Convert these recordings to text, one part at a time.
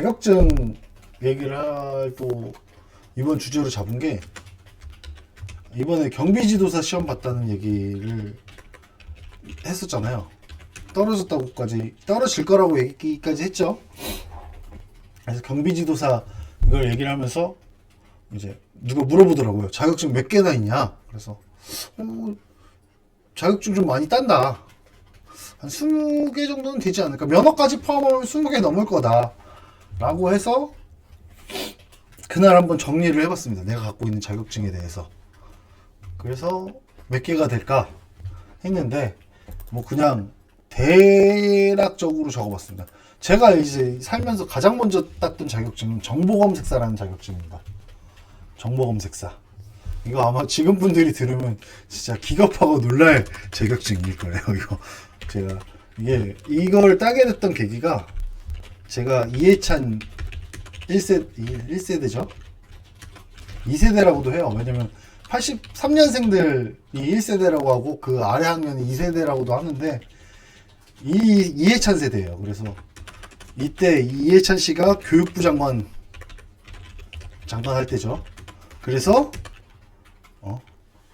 자격증 얘기를 할 또 이번 주제로 잡은 게 이번에 경비지도사 시험 봤다는 얘기를 했었잖아요. 떨어졌다고까지 떨어질 거라고 얘기까지 했죠. 그래서 경비지도사 이걸 얘기를 하면서 이제 누가 물어보더라고요. 자격증 몇 개나 있냐? 그래서 자격증 좀 많이 딴다. 한 20개 정도는 되지 않을까? 면허까지 포함하면 20개 넘을 거다. 라고 해서 그날 한번 정리를 해봤습니다. 내가 갖고 있는 자격증에 대해서. 그래서 몇 개가 될까 했는데 뭐 그냥 대략적으로 적어봤습니다. 제가 이제 살면서 가장 먼저 땄던 자격증은 정보검색사라는 자격증입니다. 정보검색사. 이거 아마 지금 분들이 들으면 진짜 기겁하고 놀랄 자격증일 거예요. 이거 제가 이걸 따게 됐던 계기가 제가 이해찬 1세대죠. 2세대라고도 해요. 왜냐면 83년생들이 1세대라고 하고 그 아래 학년이 2세대라고도 하는데 이해찬 세대예요. 그래서 이때 이해찬 씨가 교육부 장관 할 때죠. 그래서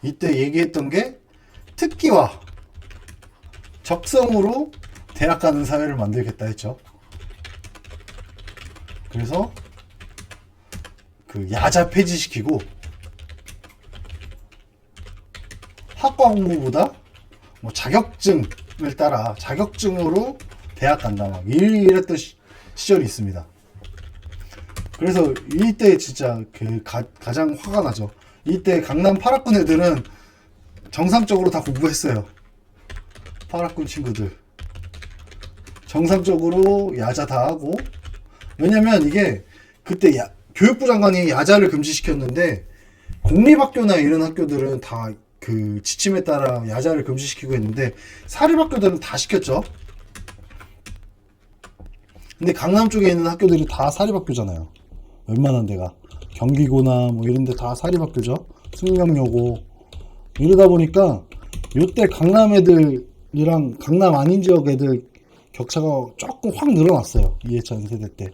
이때 얘기했던 게 특기와 적성으로 대학 가는 사회를 만들겠다 했죠. 그래서 그 야자 폐지시키고 학과 공부보다 뭐 자격증을 따라 자격증으로 대학 간다 막 이랬던 시절이 있습니다. 그래서 이때 진짜 그 가장 화가 나죠. 이때 강남 8학군 애들은 정상적으로 다 공부했어요. 8학군 친구들 정상적으로 야자 다 하고, 왜냐면 이게 그때 교육부 장관이 야자를 금지시켰는데 공립학교나 이런 학교들은 다 그 지침에 따라 야자를 금지시키고 했는데 사립학교들은 다 시켰죠. 근데 강남 쪽에 있는 학교들이 다 사립학교잖아요. 웬만한 데가 경기고나 뭐 이런 데 다 사립학교죠. 숙명여고. 이러다 보니까 요때 강남 애들이랑 강남 아닌 지역 애들 격차가 조금 확 늘어났어요. 이해찬 세대 때.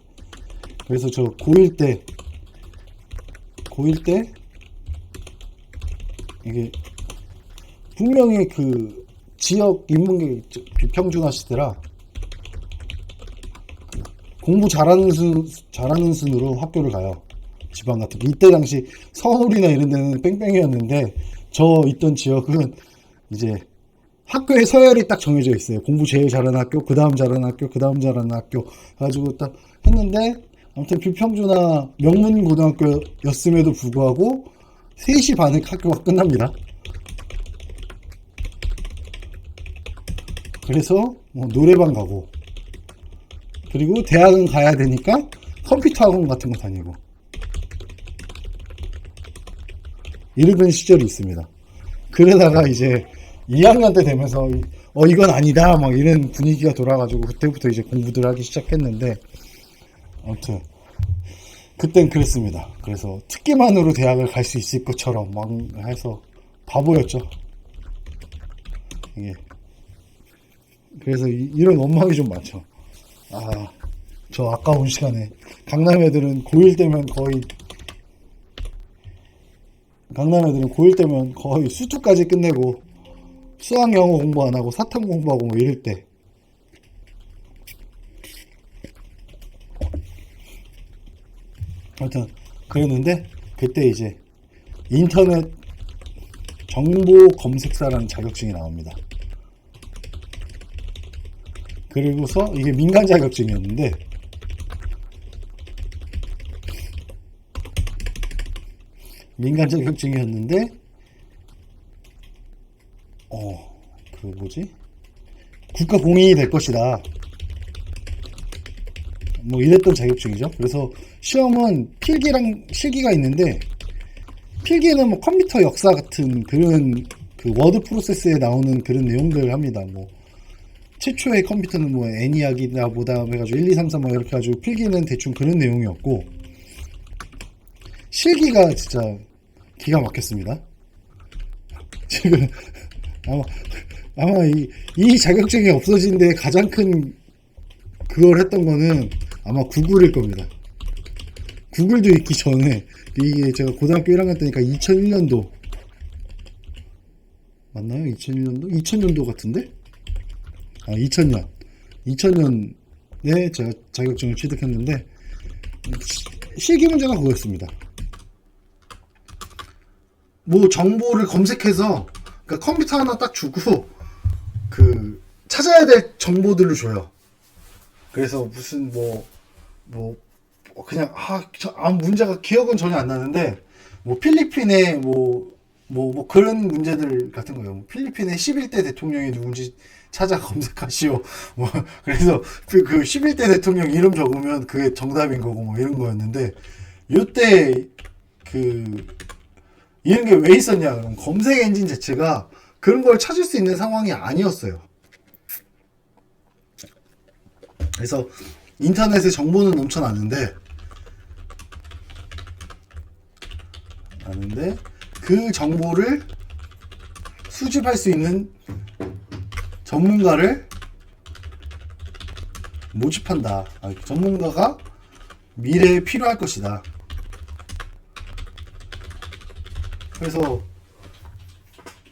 그래서 저 고1 때 이게 분명히 그 지역 인문계 비평준화 시대라 공부 잘하는 순으로 학교를 가요. 지방 같은 거. 이때 당시 서울이나 이런 데는 뺑뺑이였는데 저 있던 지역은 이제 학교의 서열이 딱 정해져 있어요. 공부 제일 잘하는 학교, 그 다음 잘하는 학교, 그 다음 잘하는 학교 가지고 딱 했는데, 아무튼 비평준화 명문고등학교였음에도 불구하고 3시 반에 학교가 끝납니다. 그래서 뭐 노래방 가고, 그리고 대학은 가야 되니까 컴퓨터 학원 같은 거 다니고 이러던 시절이 있습니다. 그러다가 이제 2학년 때 되면서 이건 아니다 막 이런 분위기가 돌아가지고 그때부터 이제 공부들 하기 시작했는데, 아무튼 그땐 그랬습니다. 그래서 특기만으로 대학을 갈 수 있을 것처럼 막 해서 바보였죠. 이게 그래서 이런 원망이 좀 많죠. 저 아까운 시간에 강남 애들은 고1 되면 거의 수투까지 끝내고 수학 영어 공부 안 하고 사탐 공부하고 뭐 이럴 때, 아무튼 그랬는데 그때 이제 인터넷 정보 검색사라는 자격증이 나옵니다. 그리고서 이게 민간 자격증이었는데 국가 공인이 될 것이다 뭐 이랬던 자격증이죠. 그래서 시험은 필기랑 실기가 있는데, 필기는 뭐 컴퓨터 역사 같은 그런 그 워드 프로세스에 나오는 그런 내용들을 합니다. 뭐 최초의 컴퓨터는 뭐 애니악이다 뭐다 해가지고 1, 2, 3, 4 뭐 이렇게 해가지고, 필기는 대충 그런 내용이었고, 실기가 진짜 기가 막혔습니다. 지금 아마 이 자격증이 없어진 데 가장 큰 그걸 했던 거는 아마 구글일 겁니다. 구글도 있기 전에, 이게 제가 고등학교 1학년 때니까 2001년도 맞나요? 2001년도? 2000년도 같은데? 2000년 2000년에 제가 자격증을 취득했는데, 실기 문제가 그거였습니다. 뭐 정보를 검색해서, 그러니까 컴퓨터 하나 딱 주고 그 찾아야 될 정보들을 줘요. 그래서 무슨 그냥 문제가 기억은 전혀 안 나는데, 뭐 필리핀의 뭐 그런 문제들 같은 거예요. 뭐 필리핀의 11대 대통령이 누군지 찾아 검색하시오. 뭐 그래서 그 11대 대통령 이름 적으면 그게 정답인 거고 뭐 이런 거였는데, 요때 이런 게 왜 있었냐? 그럼 검색 엔진 자체가 그런 걸 찾을 수 있는 상황이 아니었어요. 그래서 인터넷에 정보는 넘쳐나는데 그 정보를 수집할 수 있는 전문가를 모집한다. 전문가가 미래에 필요할 것이다. 그래서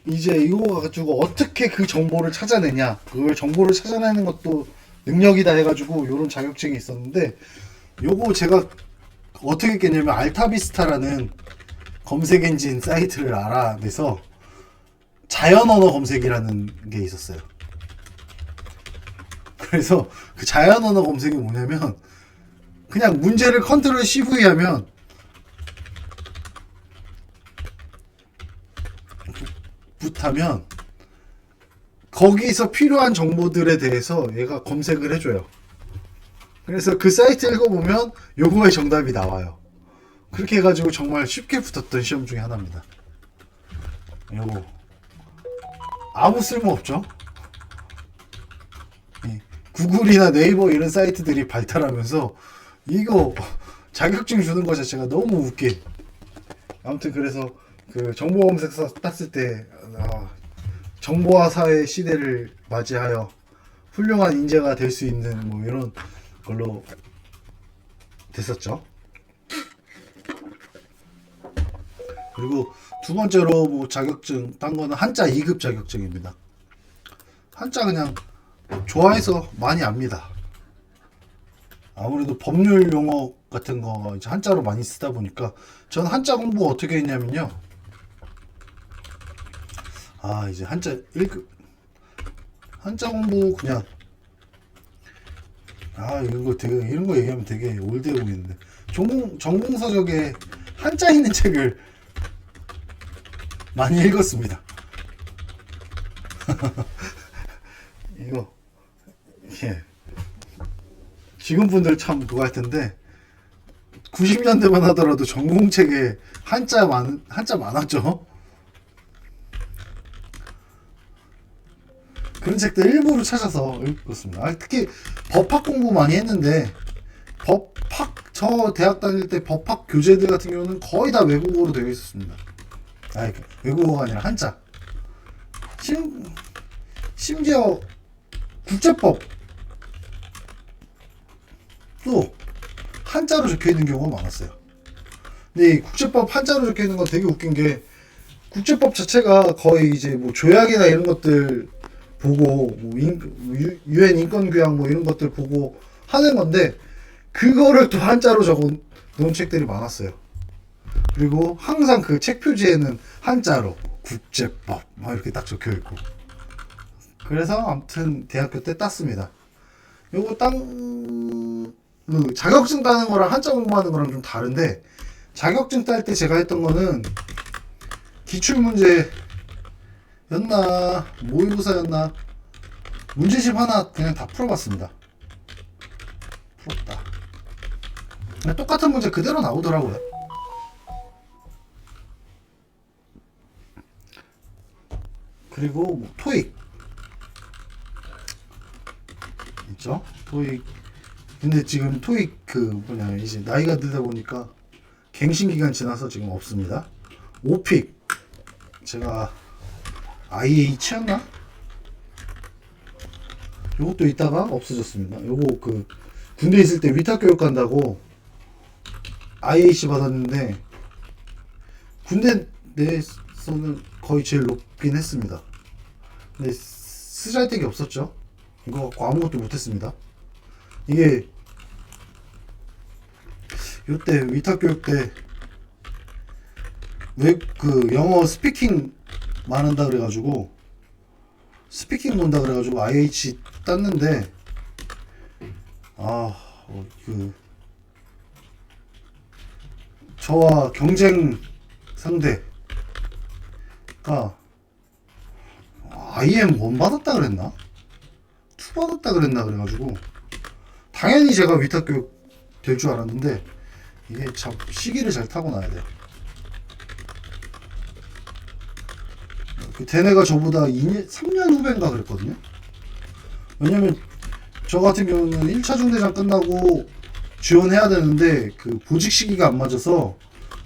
이제 이거 가지고 어떻게 그 정보를 찾아내냐, 그걸 정보를 찾아내는 것도 능력이다 해가지고 요런 자격증이 있었는데, 요거 제가 어떻게 깼냐면 알타비스타라는 검색 엔진 사이트를 알아내서 자연 언어 검색이라는 게 있었어요. 그래서 그 자연 언어 검색이 뭐냐면, 그냥 문제를 컨트롤 CV 하면 붙하면 거기서 필요한 정보들에 대해서 얘가 검색을 해줘요. 그래서 그 사이트 읽어보면 요거의 정답이 나와요. 그렇게 해가지고 정말 쉽게 붙었던 시험 중에 하나입니다. 요거 아무 쓸모 없죠. 구글이나 네이버 이런 사이트들이 발달하면서 이거 자격증 주는 것 자체가 너무 웃긴. 아무튼 그래서 그 정보 검색사 땄을 때 정보화 사회 시대를 맞이하여 훌륭한 인재가 될 수 있는 뭐 이런 걸로 됐었죠. 그리고 두 번째로 뭐 자격증 딴 거는 한자 2급 자격증입니다. 한자 그냥 좋아해서 많이 압니다. 아무래도 법률 용어 같은 거 이제 한자로 많이 쓰다 보니까, 저는 한자 공부 어떻게 했냐면요. 이제 한자 1급 한자 공부 그냥 이런 거 얘기하면 되게 올드해 보이는데, 전공서적에 한자 있는 책을 많이 읽었습니다. 이거 지금 분들 참 그거 할 텐데, 90년대만 하더라도 전공책에 한자 많았죠. 그런 책들 일부러 찾아서 읽었습니다. 특히 법학 공부 많이 했는데, 저 대학 다닐 때 법학 교재들 같은 경우는 거의 다 외국어로 되어 있었습니다. 외국어가 아니라 한자. 심지어 국제법 또 한자로 적혀 있는 경우가 많았어요. 근데 이 국제법 한자로 적혀 있는 건 되게 웃긴 게, 국제법 자체가 거의 이제 뭐 조약이나 이런 것들 보고, 뭐 유엔 인권규약 뭐 이런 것들 보고 하는 건데, 그거를 또 한자로 적어 놓은 책들이 많았어요. 그리고 항상 그 책 표지에는 한자로 국제법 막 이렇게 딱 적혀 있고. 그래서 아무튼 대학교 때 땄습니다. 요거 자격증 따는 거랑 한자 공부하는 거랑 좀 다른데, 자격증 딸 때 제가 했던 거는 기출문제였나 모의고사였나 문제집 하나 그냥 다 풀어봤습니다. 풀었다. 똑같은 문제 그대로 나오더라고요. 그리고 뭐 토익 있죠? 토익. 근데 지금 토익 이제 나이가 들다 보니까 갱신 기간 지나서 지금 없습니다. 오픽 제가 IH였나? 요것도 있다가 없어졌습니다. 요거 군대 있을 때 위탁교육 간다고 IH 받았는데 군대 내에서는 거의 제일 높긴 했습니다. 근데 쓰잘데기 없었죠. 이거 갖고 아무것도 못했습니다. 이게 요때 위탁교육 때 왜 그 영어 스피킹 많은다 그래가지고 스피킹 논다 그래가지고 IH 땄는데 그 저와 경쟁 상대가 IM 1 받았다 그랬나? 2 받았다 그랬나 그래가지고 당연히 제가 위탁교육 될 줄 알았는데 이게 참 시기를 잘 타고나야 돼요. 그 대내가 저보다 3년 후배인가 그랬거든요. 왜냐면 저 같은 경우는 1차 중대장 끝나고 지원해야 되는데 그 보직 시기가 안 맞아서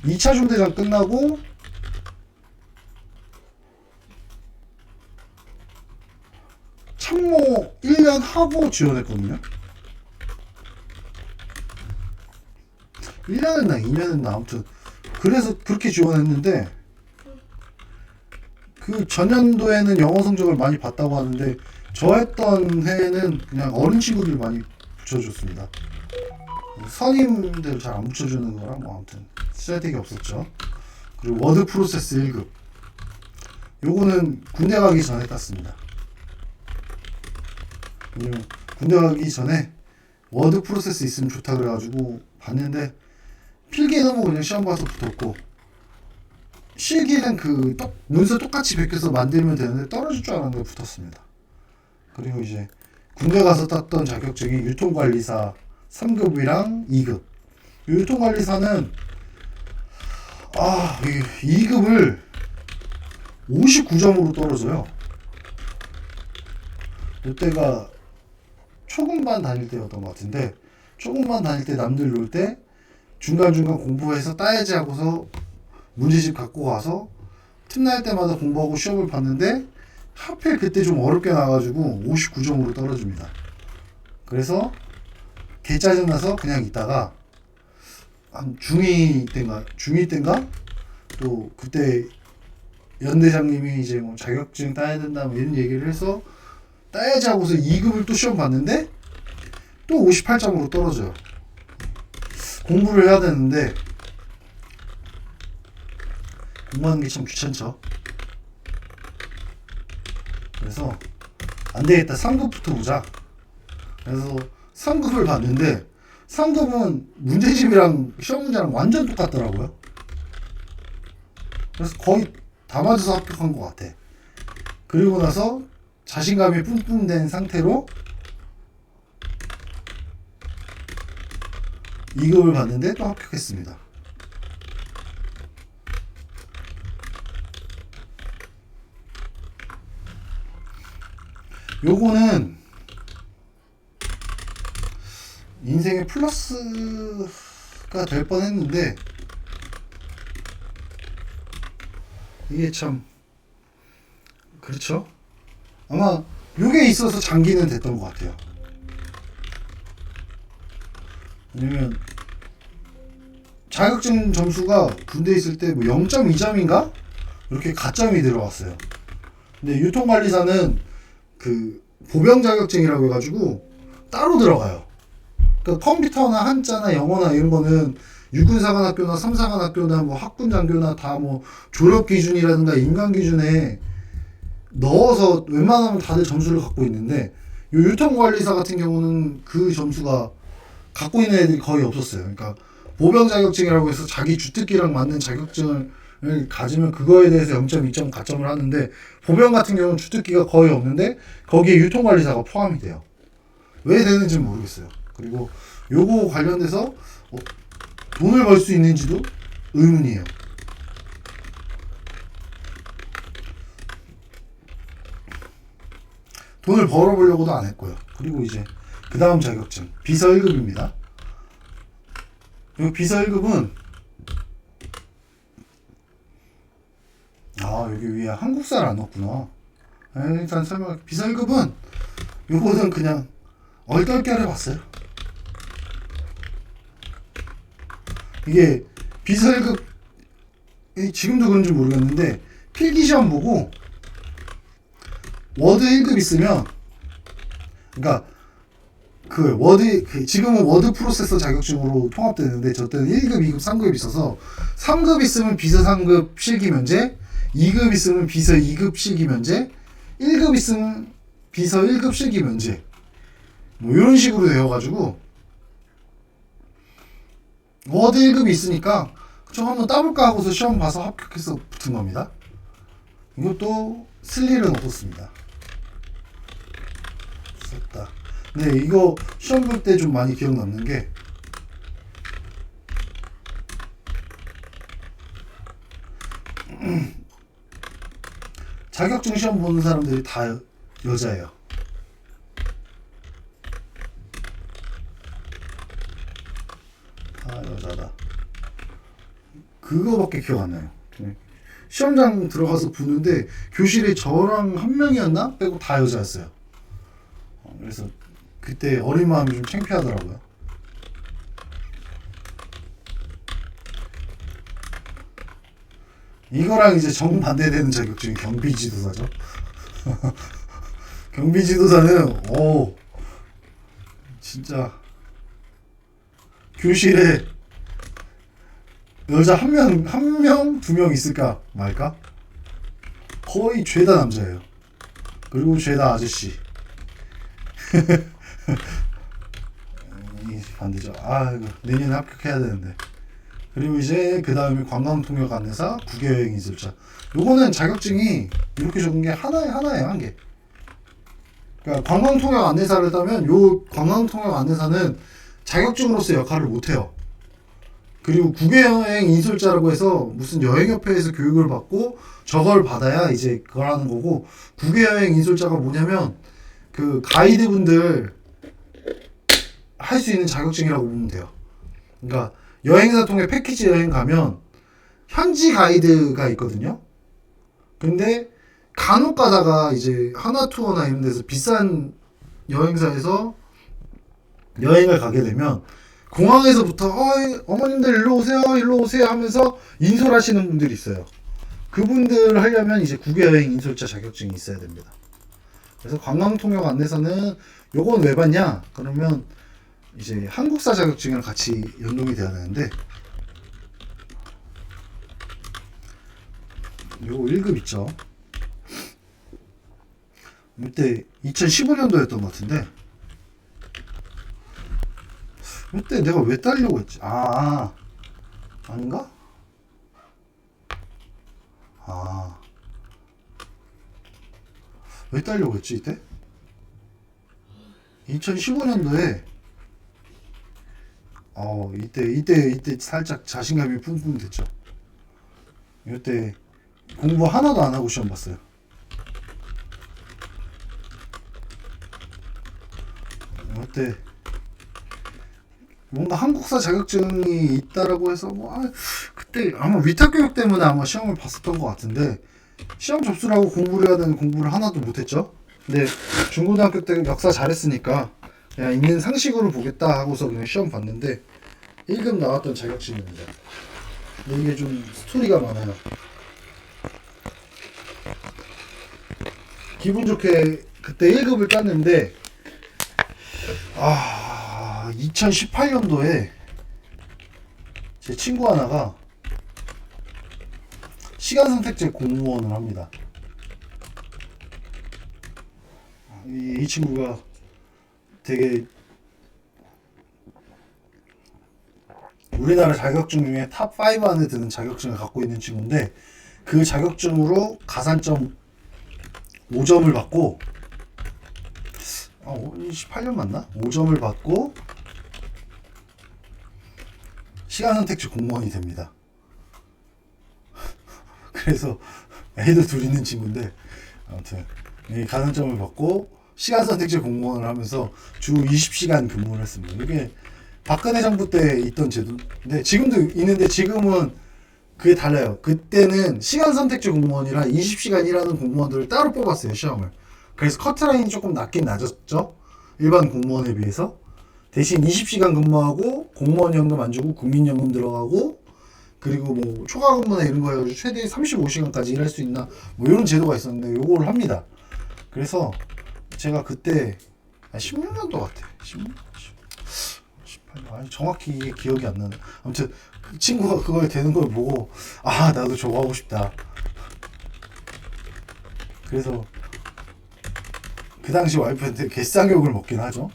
2차 중대장 끝나고 참모 1년 하고 지원했거든요. 1년 했나 2년 했나 아무튼 그래서 그렇게 지원했는데 그 전년도에는 영어 성적을 많이 봤다고 하는데 저 했던 해에는 그냥 어린 친구들 많이 붙여줬습니다. 선임들 잘 안 붙여주는 거랑 뭐 아무튼 쓸데기 없었죠. 그리고 워드 프로세스 1급 요거는 군대 가기 전에 땄습니다. 왜냐면 군대 가기 전에 워드 프로세스 있으면 좋다 그래가지고 봤는데 필기는 뭐 그냥 시험 봐서 붙었고 실기는 그 문서 똑같이 베껴서 만들면 되는데 떨어질 줄 알았는데 붙었습니다. 그리고 이제 군대 가서 땄던 자격증이 유통관리사 3급이랑 2급. 유통관리사는 2급을 59점으로 떨어져요. 이때가 초급반 다닐 때였던 것 같은데 초급반 다닐 때 남들 놀 때 중간중간 공부해서 따야지 하고서 문제집 갖고 와서 틈날 때마다 공부하고 시험을 봤는데 하필 그때 좀 어렵게 나와가지고 59점으로 떨어집니다. 그래서 개 짜증나서 그냥 있다가 한 중2 때인가 또 그때 연대장님이 이제 뭐 자격증 따야 된다 뭐 이런 얘기를 해서 따야지 하고서 2급을 또 시험 봤는데 또 58점으로 떨어져요. 공부를 해야 되는데 공부하는 게 참 귀찮죠. 그래서 안 되겠다. 3급부터 보자. 그래서 3급을 봤는데 3급은 문제집이랑 시험 문제랑 완전 똑같더라고요. 그래서 거의 다 맞아서 합격한 것 같아. 그리고 나서 자신감이 뿜뿜된 상태로 2급을 봤는데 또 합격했습니다. 요거는 인생의 플러스가 될 뻔했는데 이게 참 그렇죠. 아마 요게 있어서 장기는 됐던 것 같아요. 왜냐면 자격증 점수가 군대 있을 때 뭐 0.2점인가? 이렇게 가점이 들어왔어요. 근데 유통관리사는 그 보병 자격증이라고 해가지고 따로 들어가요. 그러니까 컴퓨터나 한자나 영어나 이런 거는 육군사관학교나 삼사관학교나 뭐 학군장교나 다 뭐 졸업 기준이라든가 인강 기준에 넣어서 웬만하면 다들 점수를 갖고 있는데 요 유통관리사 같은 경우는 그 점수가 갖고 있는 애들이 거의 없었어요. 그러니까 보병 자격증이라고 해서 자기 주특기랑 맞는 자격증을 가지면 그거에 대해서 0.2점 가점을 하는데 보병 같은 경우는 주특기가 거의 없는데 거기에 유통관리사가 포함이 돼요. 왜 되는지 모르겠어요. 그리고 요거 관련돼서 돈을 벌 수 있는지도 의문이에요. 돈을 벌어보려고도 안 했고요. 그리고 이제 그 다음 자격증 비서 1급입니다. 이 비서 1급은 여기 위에 한국사를 안 넣었구나. 일단 설명. 비서 1급은 요거는 그냥 얼떨결에 봤어요. 이게 비서 1급 지금도 그런지 모르겠는데 필기시험 보고 워드 1급 있으면, 그러니까 지금은 워드 프로세서 자격증으로 통합되는데 저 때는 1급, 2급, 3급 있어서 3급 있으면 비서 3급 실기 면제, 2급 있으면 비서 2급 실기 면제, 1급 있으면 비서 1급 실기 면제, 뭐 이런 식으로 되어가지고 워드 1급이 있으니까 좀 한번 따볼까 하고서 시험 봐서 합격해서 붙은 겁니다. 이것도 쓸 일은 없었습니다. 썼다. 근데 이거 시험 볼 때 좀 많이 기억 남는 게 자격증 시험 보는 사람들이 다 여자예요. 다 여자다. 그거밖에 기억 안 나요. 시험장 들어가서 보는데 교실에 저랑 한 명이었나? 빼고 다 여자였어요. 그래서 그때 어린 마음이 좀 창피하더라고요. 이거랑 이제 정반대되는 자격증이 경비지도사죠. 경비지도사는 진짜 교실에 여자 한 명, 두 명 있을까 말까? 거의 죄다 남자예요. 그리고 죄다 아저씨. 반대죠. 이거 내년에 합격해야 되는데. 그리고 이제 그 다음에 관광통역 안내사, 국외여행 인솔자. 요거는 자격증이 이렇게 적은 게 하나예요, 한 개. 그러니까 관광통역 안내사를 따면 요 관광통역 안내사는 자격증으로서 역할을 못 해요. 그리고 국외여행 인솔자라고 해서 무슨 여행협회에서 교육을 받고 저걸 받아야 이제 그걸 하는 거고, 국외여행 인솔자가 뭐냐면 그 가이드분들 할 수 있는 자격증이라고 보면 돼요. 그러니까 여행사 통해 패키지 여행 가면 현지 가이드가 있거든요. 근데 간혹 가다가 이제 하나투어나 이런 데서 비싼 여행사에서 여행을 가게 되면 공항에서부터 어머님들 일로 오세요 하면서 인솔하시는 분들이 있어요. 그분들 하려면 이제 국외여행 인솔자 자격증이 있어야 됩니다. 그래서 관광통역 안내사는 요건 왜 받냐? 그러면 이제 한국사 자격증이랑 같이 연동이 돼야 되는데, 요거 1급 있죠. 이때 2015년도였던 것 같은데, 이때 내가 왜 따려고 했지? 아닌가? 왜 따려고 했지 이때? 2015년도에 이때 살짝 자신감이 뿜뿜 됐죠. 이때 공부 하나도 안 하고 시험 봤어요. 이때 뭔가 한국사 자격증이 있다라고 해서 그때 아마 위탁교육 때문에 아마 시험을 봤었던 것 같은데, 시험 접수를 하고 공부를 해야 되는 공부를 하나도 못했죠. 근데 중고등학교 때 역사 잘했으니까 그냥 있는 상식으로 보겠다 하고서 그냥 시험 봤는데 1급 나왔던 자격증입니다. 근데 이게 좀 스토리가 많아요. 기분 좋게 그때 1급을 땄는데 2018년도에 제 친구 하나가 시간선택제 공무원을 합니다. 이 친구가 되게 우리나라 자격증 중에 탑5 안에 드는 자격증을 갖고 있는 친구인데, 그 자격증으로 가산점 5점을 받고 18년 맞나? 5점을 받고 시간선택제 공무원이 됩니다. 그래서 애도 둘 있는 친구인데, 아무튼 가산점을 받고 시간선택제 공무원을 하면서 주 20시간 근무를 했습니다. 이게 박근혜 정부 때 있던 제도인데 지금도 있는데, 지금은 그게 달라요. 그때는 시간선택제 공무원이랑 20시간 일하는 공무원들을 따로 뽑았어요, 시험을. 그래서 커트라인이 조금 낮긴 낮았죠, 일반 공무원에 비해서. 대신 20시간 근무하고 공무원 연금 안 주고 국민연금 들어가고 그리고 뭐 초과 근무나 이런 거 해가지고 최대 35시간까지 일할 수 있나 뭐 이런 제도가 있었는데 요거를 합니다. 그래서 제가 그때 16년도 같아. 16, 18년. 아니 정확히 이게 기억이 안 나네. 아무튼 그 친구가 그거에 되는 걸 보고 아 나도 저거 하고 싶다. 그래서 그 당시 와이프한테 개쌍욕을 먹긴 하죠.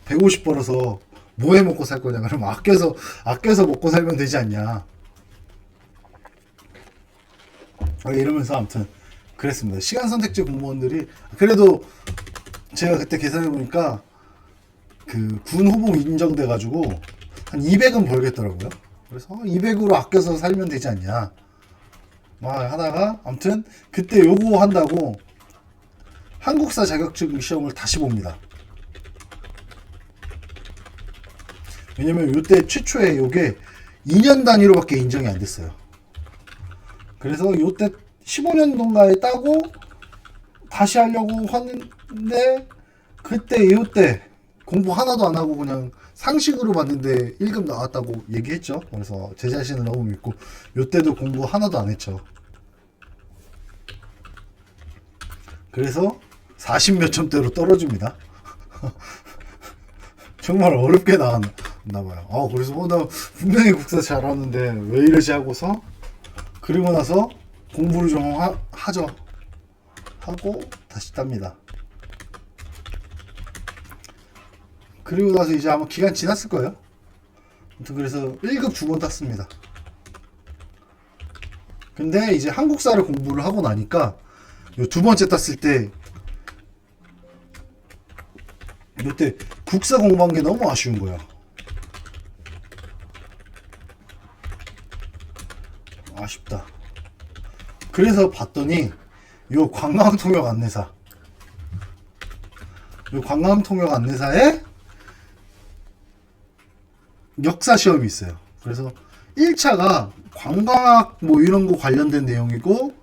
150 벌어서 뭐 해 먹고 살 거냐? 그럼 아껴서 먹고 살면 되지 않냐? 이러면서 아무튼 그랬습니다. 시간 선택제 공무원들이 그래도 제가 그때 계산해 보니까 그 군 호봉 인정돼 가지고 한 200은 벌겠더라고요. 그래서 200으로 아껴서 살면 되지 않냐? 막 하다가 아무튼 그때 요거 한다고 한국사 자격증 시험을 다시 봅니다. 왜냐면 요때 최초에 요게 2년 단위로밖에 인정이 안 됐어요. 그래서 요때 15년도인가에 따고 다시 하려고 하는데 그때 요때 공부 하나도 안 하고 그냥 상식으로 봤는데 1급 나왔다고 얘기했죠. 그래서 제 자신을 너무 믿고 요때도 공부 하나도 안 했죠. 그래서 40 몇 점대로 떨어집니다. 정말 어렵게 나왔나봐요. 그래서 나 분명히 국사 잘하는데 왜 이러지 하고서 그리고 나서 공부를 좀 하죠. 하고 다시 땁니다. 그리고 나서 이제 아마 기간 지났을 거예요. 아무튼 그래서 1급 2번 땄습니다. 근데 이제 한국사를 공부를 하고 나니까 요 두 번째 땄을 때 이때 국사 공부한 게 너무 아쉬운 거야. 아쉽다. 그래서 봤더니 요 관광통역 안내사에 역사 시험이 있어요. 그래서 1차가 관광학 뭐 이런 거 관련된 내용이고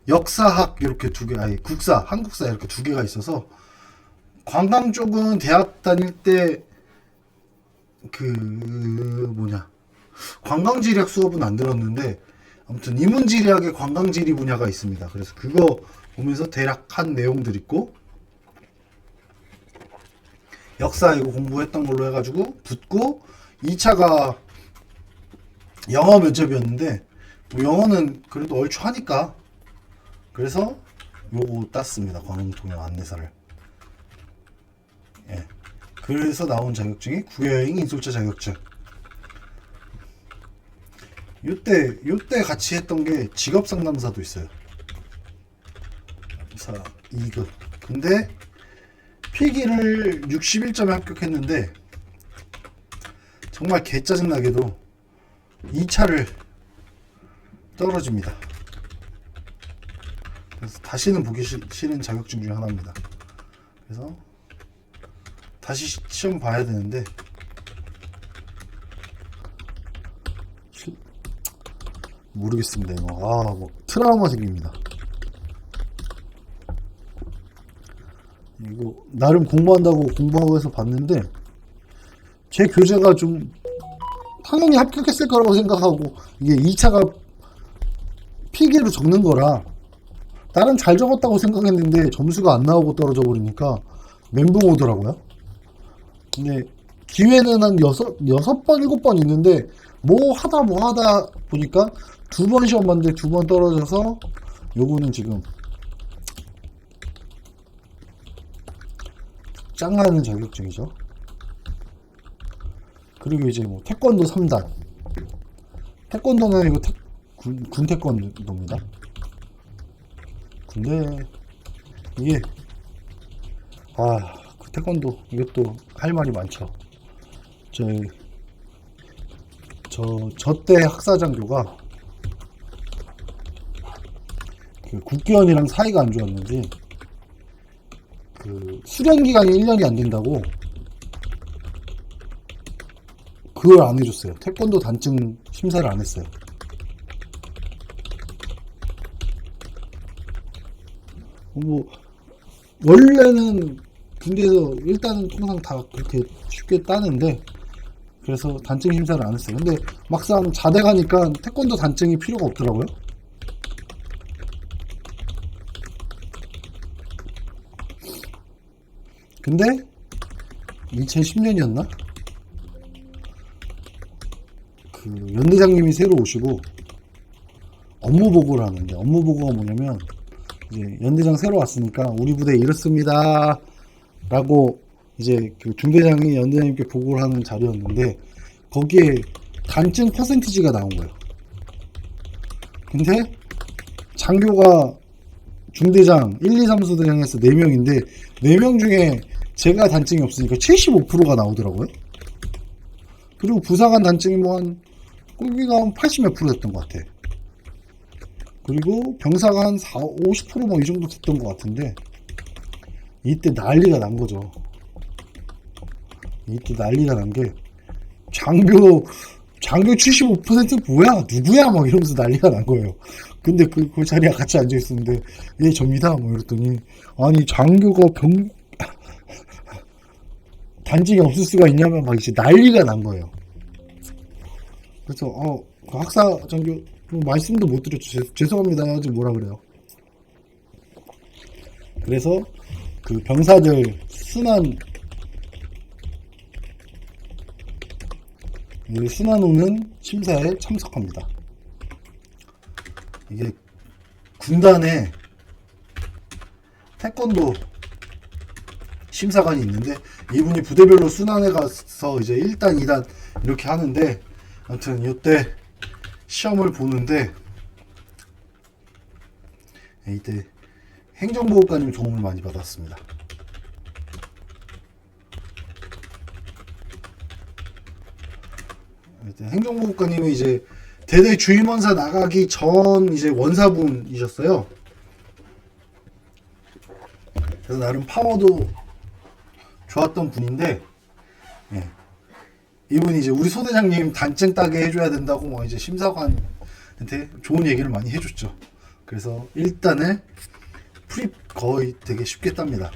역사학 이렇게 두 개, 국사, 한국사 이렇게 두 개가 있어서 관광 쪽은 대학 다닐 때 관광지리학 수업은 안 들었는데 아무튼 인문지리학의 관광지리 분야가 있습니다. 그래서 그거 보면서 대략 한 내용들 있고 역사 이거 공부했던 걸로 해가지고 붙고 2차가 영어 면접이었는데 뭐 영어는 그래도 얼추 하니까 그래서 요거 땄습니다. 관광통역 안내사를. 예. 그래서 나온 자격증이 국외여행 인솔자 자격증. 요때 같이 했던 게 직업상담사도 있어요. 2급. 근데 필기를 61점에 합격했는데 정말 개짜증나게도 2차를 떨어집니다. 그래서 다시는 보기 싫은 자격증 중에 하나입니다. 그래서 다시 시험 봐야 되는데 모르겠습니다. 이거 뭐 트라우마 생깁니다. 이거 나름 공부한다고 공부하고 해서 봤는데 제 교재가 좀 당연히 합격했을 거라고 생각하고 이게 2차가 필기로 적는 거라 나름 잘 적었다고 생각했는데 점수가 안 나오고 떨어져 버리니까 멘붕 오더라고요. 근데 기회는 한 6번, 7번 있는데 뭐 하다 보니까 2번 시험 봤는데 2번 떨어져서 요거는 지금 짱나는 자격증이죠. 그리고 이제 뭐 태권도 3단. 태권도는 이거 군 태권도입니다. 근데 이게 그 태권도 이것도 할 말이 많죠. 저 때 학사장교가 그 국기원이랑 사이가 안 좋았는지 그 수련 기간이 1년이 안 된다고 그걸 안 해줬어요. 태권도 단증 심사를 안 했어요. 뭐 원래는 군대에서 일단은 통상 다 그렇게 쉽게 따는데, 그래서 단증 심사를 안 했어요. 근데 막상 자대 가니까 태권도 단증이 필요가 없더라고요. 근데 2010년이었나? 그 연대장님이 새로 오시고 업무 보고를 하는데, 업무 보고가 뭐냐면 이제 연대장 새로 왔으니까 우리 부대 이렇습니다 라고 이제 그 중대장이 연대장님께 보고를 하는 자리였는데, 거기에 단증 퍼센티지가 나온 거예요. 근데 장교가 중대장 1, 2, 3소대장에서 4명인데 4명 중에 제가 단증이 없으니까 75%가 나오더라고요. 그리고 부사관 단증이 거기가 한 80 몇 프로 됐던 것 같아. 그리고 병사가 한 50% 뭐 이 정도 됐던 것 같은데, 이때 난리가 난 거죠. 이때 난리가 난 게, 장교 75% 뭐야? 누구야? 막 이러면서 난리가 난 거예요. 근데 그 자리에 같이 앉아 있었는데, 예, 접니다. 뭐 이랬더니, 아니, 장교가 단증이 없을 수가 있냐면 막 이제 난리가 난 거예요. 그래서, 그 학사 장교, 말씀도 못 드렸죠. 죄송합니다. 지금 뭐라 그래요. 그래서 그 병사들 순환 오는 심사에 참석합니다. 이게 군단에 태권도 심사관이 있는데, 이분이 부대별로 순환에 가서 이제 1단, 2단 이렇게 하는데, 아무튼 이때 시험을 보는데, 이때 행정보호관님 도움을 많이 받았습니다. 행정보호관님은 이제 대대 주임원사 나가기 전 이제 원사분이셨어요. 그래서 나름 파워도 좋았던 분인데, 예. 이분이 이제 우리 소대장님 단증 따게 해줘야 된다고 뭐 이제 심사관한테 좋은 얘기를 많이 해줬죠. 그래서 일단은 프립 거의 되게 쉽게 땁니다.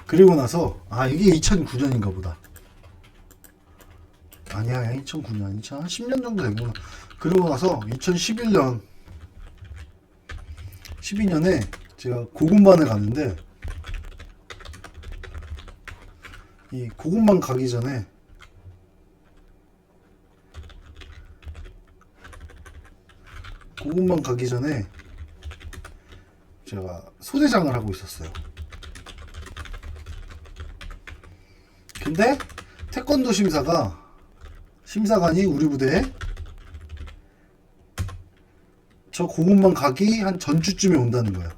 그리고 나서 이게 2009년인가 보다. 아니야, 2009년, 2010년 정도 되구나. 그러고 나서 2011년 12년에 제가 고군반을 갔는데, 이 고군반 가기 전에 제가 소대장을 하고 있었어요. 근데 태권도 심사관이 우리 부대에 저 고군반 가기 한 전주쯤에 온다는 거예요.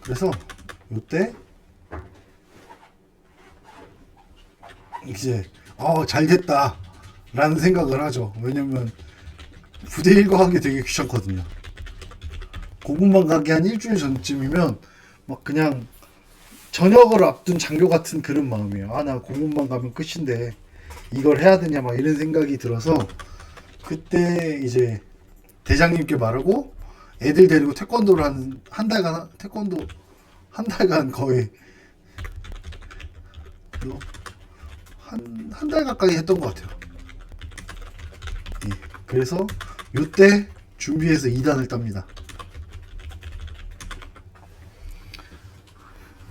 그래서 이때 이제 잘 됐다 라는 생각을 하죠. 왜냐면 부대 일과하기 되게 귀찮거든요. 고군반 가기 한 일주일 전쯤이면 막 그냥 저녁을 앞둔 장교 같은 그런 마음이에요. 나 고군반 가면 끝인데 이걸 해야 되냐 막 이런 생각이 들어서, 그때 이제 대장님께 말하고 애들 데리고 태권도를 한 달간 태권도 한 달간 거의 한 달 가까이 했던 것 같아요. 예, 그래서 이때 준비해서 2단을 땁니다.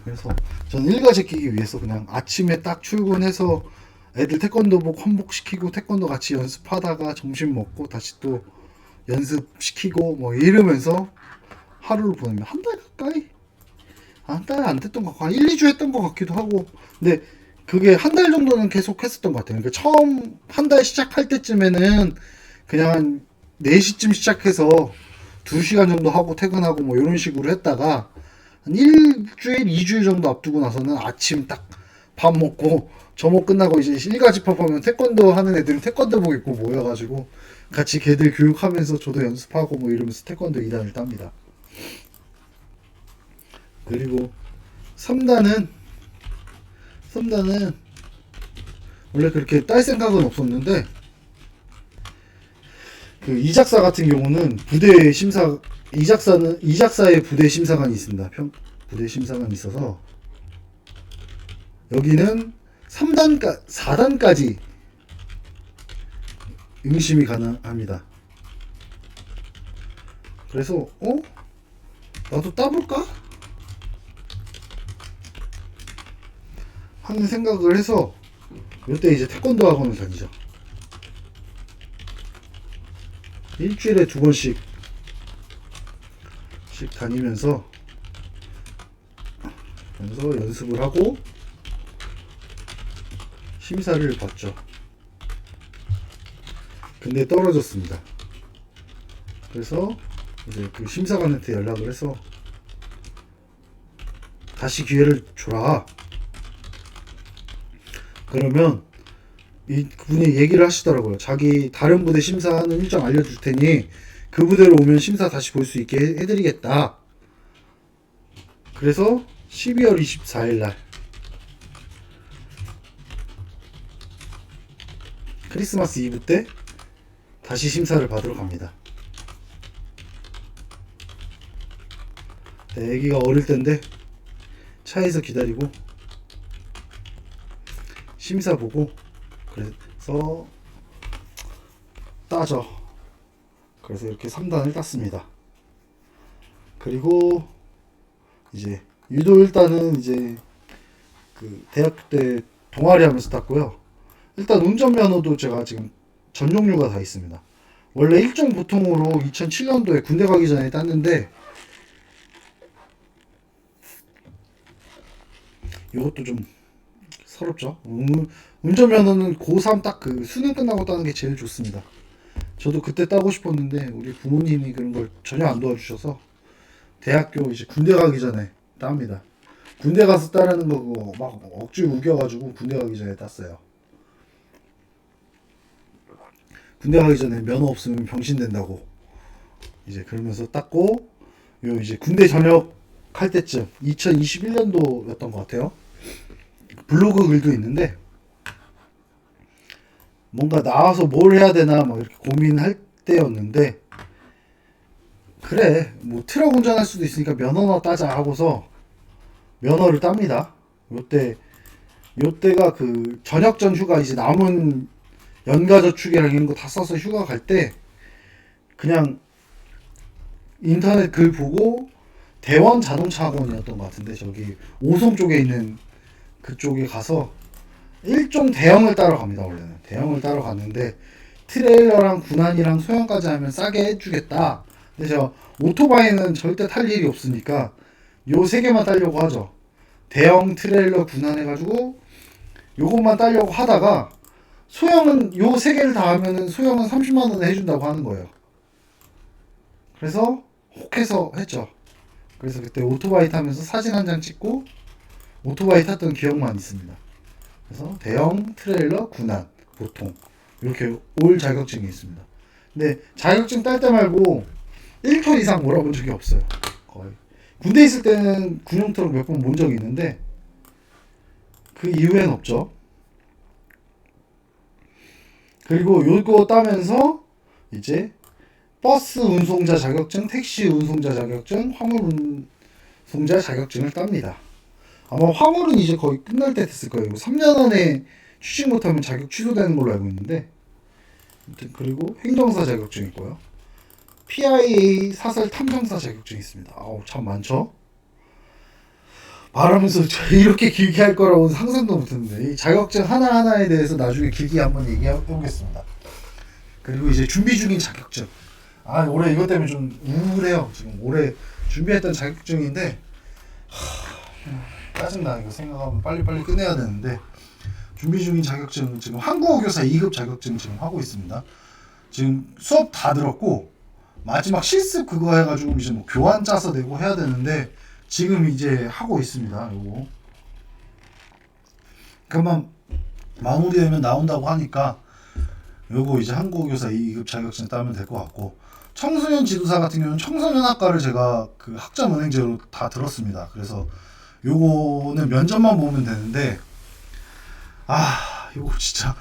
그래서 저는 일과 제끼기 위해서 그냥 아침에 딱 출근해서 애들 태권도복 환복시키고 태권도 같이 연습하다가 점심 먹고 다시 또 연습시키고 뭐 이러면서 하루를 보내면 한 달 가까이? 한 달 안 됐던 것 같고 한 1, 2주 했던 것 같기도 하고, 근데 그게 한 달 정도는 계속 했었던 것 같아요. 그러니까 처음 한 달 시작할 때쯤에는 그냥 한 4시쯤 시작해서 2시간 정도 하고 퇴근하고 뭐 이런 식으로 했다가 한 일주일, 2주일 정도 앞두고 나서는 아침 딱 밥 먹고 점호 끝나고 이제 일가 집합하면 태권도 하는 애들은 태권도복 입고 모여가지고 같이 걔들 교육하면서 저도 연습하고 뭐 이러면서 태권도 2단을 땁니다. 그리고 3단은 원래 그렇게 딸 생각은 없었는데, 그 이작사 같은 경우는 부대 심사 이작사의 부대 심사관이 있습니다. 부대 심사관이 있어서 여기는 4단까지 응심이 가능합니다. 그래서 나도 따볼까? 하는 생각을 해서 이때 이제 태권도 학원을 다니죠. 일주일에 2번씩 다니면서 연습을 하고 심사를 봤죠. 근데 떨어졌습니다. 그래서 이제 그 심사관한테 연락을 해서 다시 기회를 줘라. 그러면 그분이 얘기를 하시더라고요. 자기 다른 부대 심사하는 일정 알려줄 테니 그 부대로 오면 심사 다시 볼 수 있게 해드리겠다. 그래서 12월 24일 날 크리스마스 이브 때 다시 심사를 받으러 갑니다. 네, 애기가 어릴 때인데 차에서 기다리고 심사 보고 그래서 따죠. 그래서 이렇게 3단을 땄습니다. 그리고 이제 유도 1단은 이제 그 대학교 때 동아리 하면서 땄고요. 일단 운전면허도 제가 지금 전 종류가 다 있습니다. 원래 1종 보통으로 2007년도에 군대 가기 전에 땄는데 이것도 좀 서럽죠. 운전면허는 고3 딱 그 수능 끝나고 따는 게 제일 좋습니다. 저도 그때 따고 싶었는데 우리 부모님이 그런 걸 전혀 안 도와주셔서 대학교 이제 군대 가기 전에 따합니다. 군대 가서 따라는 거 그거 막 억지 우겨가지고 군대 가기 전에 땄어요. 군대 가기 전에 면허 없으면 병신 된다고 이제 그러면서 땄고 요 이제 군대 전역할 때쯤 2021년도였던 것 같아요. 블로그 글도 있는데 뭔가 나와서 뭘 해야 되나 막 이렇게 고민할 때였는데 그래 뭐 트럭 운전할 수도 있으니까 면허나 따자 하고서 면허를 땁니다. 요때가 그 전역전 휴가 이제 남은 연가저축이랑 이런 거 다 써서 휴가 갈 때 그냥 인터넷 글 보고 대원 자동차 학원이었던 것 같은데 저기 오송 쪽에 있는 그쪽에 가서 일종 대형을 따러 갑니다. 원래는 대형을 따러 갔는데 트레일러랑 군안이랑 소형까지 하면 싸게 해주겠다. 근데 제가 오토바이는 절대 탈 일이 없으니까 요 세 개만 따려고 하죠. 대형 트레일러 군안 해가지고 요것만 따려고 하다가 소형은 요 세 개를 다 하면은 소형은 30만 원에 해준다고 하는 거예요. 그래서 혹해서 했죠. 그래서 그때 오토바이 타면서 사진 한 장 찍고 오토바이 탔던 기억만 있습니다. 그래서 대형 트레일러 군안 보통 이렇게 올 자격증이 있습니다. 근데 자격증 딸 때 말고 1톤 이상 몰아본 적이 없어요. 거의 군대 있을 때는 군용 트럭 몇 번 몬 적이 있는데 그 이후엔 없죠. 그리고 요거 따면서 이제 버스 운송자 자격증, 택시 운송자 자격증, 화물 운송자 자격증을 땁니다. 아마 화물은 이제 거의 끝날 때 됐을 거예요. 3년 안에 취직 못하면 자격 취소되는 걸로 알고 있는데 아무튼 그리고 행정사 자격증 있고요. PIA 사설 탐정사 자격증 있습니다. 아우 참 많죠? 말하면서 이렇게 길게 할 거라고 상상도 못했는데 이 자격증 하나하나에 대해서 나중에 길게 한번 얘기해 보겠습니다. 그리고 이제 준비 중인 자격증. 올해 이것 때문에 좀 우울해요. 지금 올해 준비했던 자격증인데 짜증나. 이거 생각하면 빨리빨리 끝내야 되는데 준비 중인 자격증 지금 한국어교사 2급 자격증 지금 하고 있습니다. 지금 수업 다 들었고 마지막 실습 그거 해가지고 이제 뭐 교환 짜서 내고 해야 되는데 지금 이제 하고 있습니다. 요거 그만 마무리되면 나온다고 하니까 요거 이제 한국어교사 2급 자격증 따면 될 것 같고 청소년 지도사 같은 경우는 청소년 학과를 제가 그 학점 은행제로 다 들었습니다. 그래서 요거는 면접만 보면 되는데 요거 진짜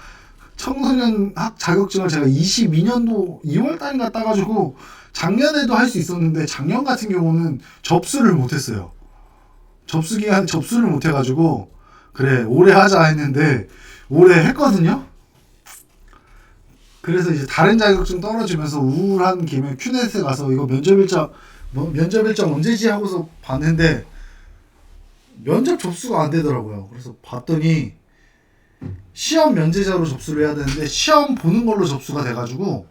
청소년 학 자격증을 제가 22년도 2월달인가 따가지고 작년에도 할 수 있었는데 작년 같은 경우는 접수를 못했어요. 접수 기간 접수를 못해가지고 그래 올해 하자 했는데 올해 했거든요. 그래서 이제 다른 자격증 떨어지면서 우울한 김에 큐넷에 가서 이거 면접 일정 언제지 하고서 봤는데 면접 접수가 안 되더라고요. 그래서 봤더니 시험 면제자로 접수를 해야 되는데 시험 보는 걸로 접수가 돼가지고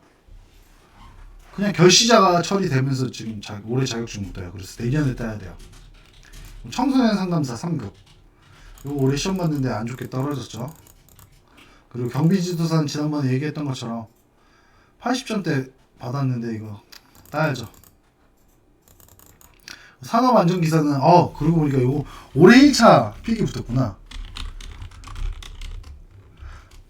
그냥 결시자가 처리되면서 지금 올해 자격증 못 따요. 그래서 내년에 따야 돼요. 청소년 상담사 3급 이거 올해 시험 봤는데 안 좋게 떨어졌죠. 그리고 경비지도사는 지난번에 얘기했던 것처럼 80점대 받았는데 이거 따야죠. 산업안전기사는 그러고 보니까 이거 올해 1차 필기 붙었구나.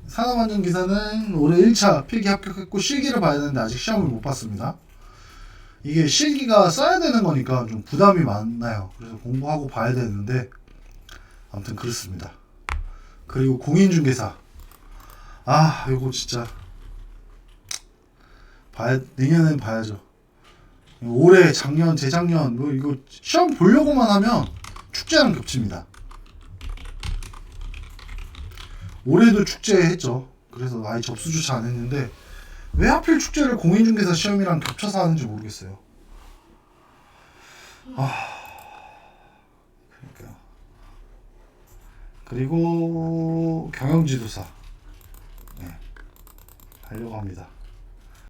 산업안전기사는 올해 1차 필기 합격했고 실기를 봐야 되는데 아직 시험을 못 봤습니다. 이게 실기가 써야 되는 거니까 좀 부담이 많나요. 그래서 공부하고 봐야 되는데 아무튼 그렇습니다. 그리고 공인중개사 이거 진짜 내년엔 봐야죠. 올해 작년 재작년 뭐 이거 시험 보려고만 하면 축제랑 겹칩니다. 올해도 축제 했죠. 그래서 아예 접수조차 안 했는데 왜 하필 축제를 공인중개사 시험이랑 겹쳐서 하는지 모르겠어요. 그러니까요. 그리고 경영지도사 하려고 합니다.